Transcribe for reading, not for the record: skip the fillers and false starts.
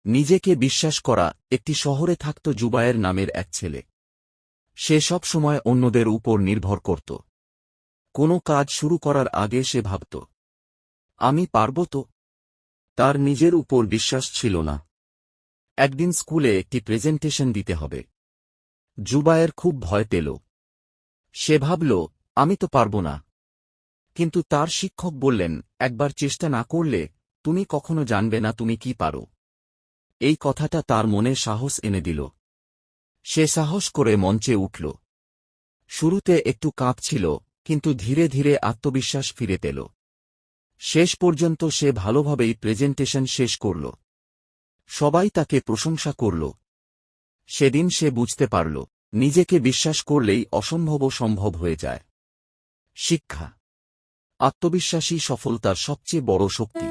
নিজেকে বিশ্বাস করা। একটি শহরে থাকত জুবায়ের নামের এক ছেলে। সে সব সময় অন্যদের উপর নির্ভর করত। কোনো কাজ শুরু করার আগে সে ভাবত, আমি পারব তো? তার নিজের উপর বিশ্বাস ছিল না। একদিন স্কুলে একটি প্রেজেন্টেশন দিতে হবে। জুবায়ের খুব ভয় পেল। সে ভাবল, আমি তো পারব না। কিন্তু তার শিক্ষক বললেন, একবার চেষ্টা না করলে তুমি কখনো জানবে না তুমি কি পারো। এই কথাটা তার মনে সাহস এনে দিল। সে সাহস করে মঞ্চে উঠল। শুরুতে একটু কাঁপছিল, কিন্তু ধীরে ধীরে আত্মবিশ্বাস ফিরে পেল। শেষ পর্যন্ত সে ভালোভাবেই প্রেজেন্টেশন শেষ করল। সবাই তাকে প্রশংসা করল। সেদিন সে বুঝতে পারল, নিজেকে বিশ্বাস করলেই অসম্ভবও সম্ভব হয়ে যায়। শিক্ষা: আত্মবিশ্বাসী সফলতার সবচেয়ে বড় শক্তি।